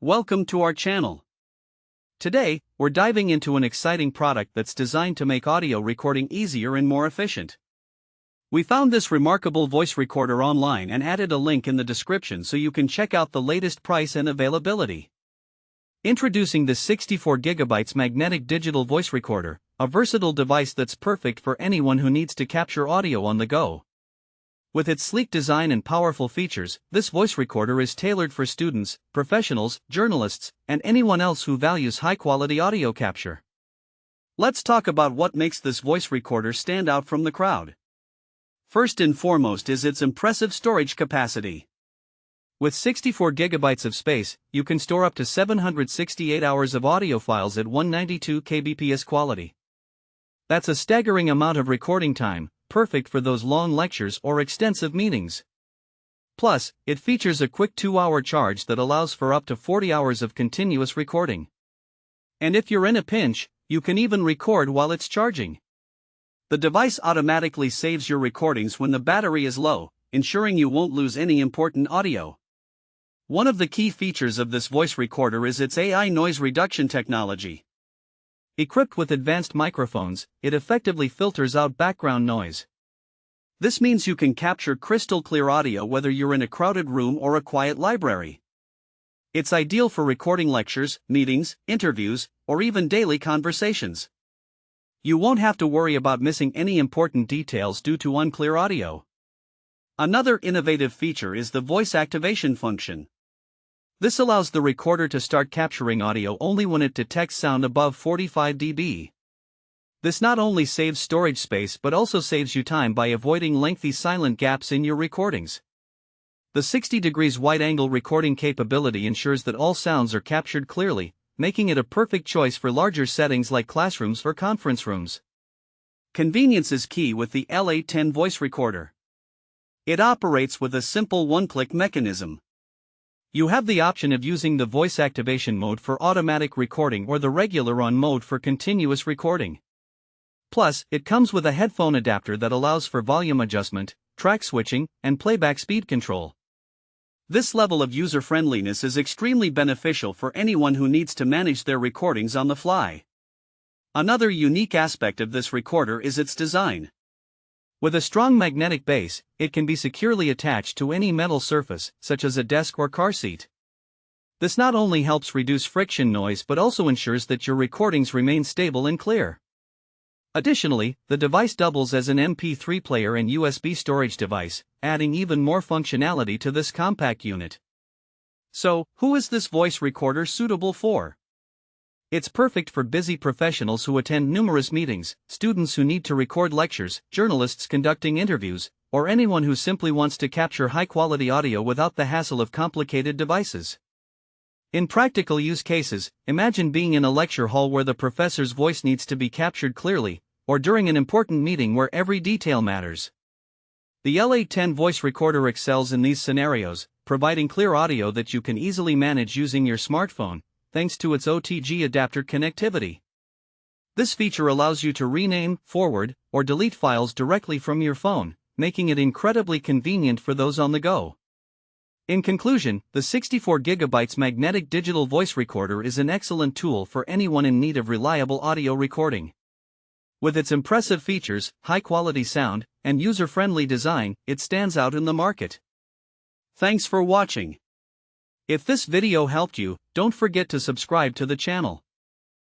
Welcome to our channel. Today, we're diving into an exciting product that's designed to make audio recording easier and more efficient. We found this remarkable voice recorder online and added a link in the description so you can check out the latest price and availability. Introducing the 64GB magnetic digital voice recorder, a versatile device that's perfect for anyone who needs to capture audio on the go. With its sleek design and powerful features, this voice recorder is tailored for students, professionals, journalists, and anyone else who values high-quality audio capture. Let's talk about what makes this voice recorder stand out from the crowd. First and foremost is its impressive storage capacity. With 64 gigabytes of space, you can store up to 768 hours of audio files at 192 kbps quality. That's a staggering amount of recording time, perfect for those long lectures or extensive meetings. Plus, it features a quick 2-hour charge that allows for up to 40 hours of continuous recording. And if you're in a pinch, you can even record while it's charging. The device automatically saves your recordings when the battery is low, ensuring you won't lose any important audio. One of the key features of this voice recorder is its AI noise reduction technology. Equipped with advanced microphones, it effectively filters out background noise. This means you can capture crystal clear audio whether you're in a crowded room or a quiet library. It's ideal for recording lectures, meetings, interviews, or even daily conversations. You won't have to worry about missing any important details due to unclear audio. Another innovative feature is the voice activation function. This allows the recorder to start capturing audio only when it detects sound above 45 dB. This not only saves storage space but also saves you time by avoiding lengthy silent gaps in your recordings. The 60 degrees wide-angle recording capability ensures that all sounds are captured clearly, making it a perfect choice for larger settings like classrooms or conference rooms. Convenience is key with the L810 voice recorder. It operates with a simple one-click mechanism. You have the option of using the voice activation mode for automatic recording or the regular on mode for continuous recording. Plus, it comes with a headphone adapter that allows for volume adjustment, track switching, and playback speed control. This level of user-friendliness is extremely beneficial for anyone who needs to manage their recordings on the fly. Another unique aspect of this recorder is its design. With a strong magnetic base, it can be securely attached to any metal surface, such as a desk or car seat. This not only helps reduce friction noise but also ensures that your recordings remain stable and clear. Additionally, the device doubles as an MP3 player and USB storage device, adding even more functionality to this compact unit. So, who is this voice recorder suitable for? It's perfect for busy professionals who attend numerous meetings, students who need to record lectures, journalists conducting interviews, or anyone who simply wants to capture high-quality audio without the hassle of complicated devices. In practical use cases, imagine being in a lecture hall where the professor's voice needs to be captured clearly, or during an important meeting where every detail matters. The L810 voice recorder excels in these scenarios, providing clear audio that you can easily manage using your smartphone, thanks to its OTG adapter connectivity. This feature allows you to rename, forward, or delete files directly from your phone, making it incredibly convenient for those on the go. In conclusion, the 64GB magnetic digital voice recorder is an excellent tool for anyone in need of reliable audio recording. With its impressive features, high-quality sound, and user-friendly design, it stands out in the market. Thanks for watching. If this video helped you, don't forget to subscribe to the channel.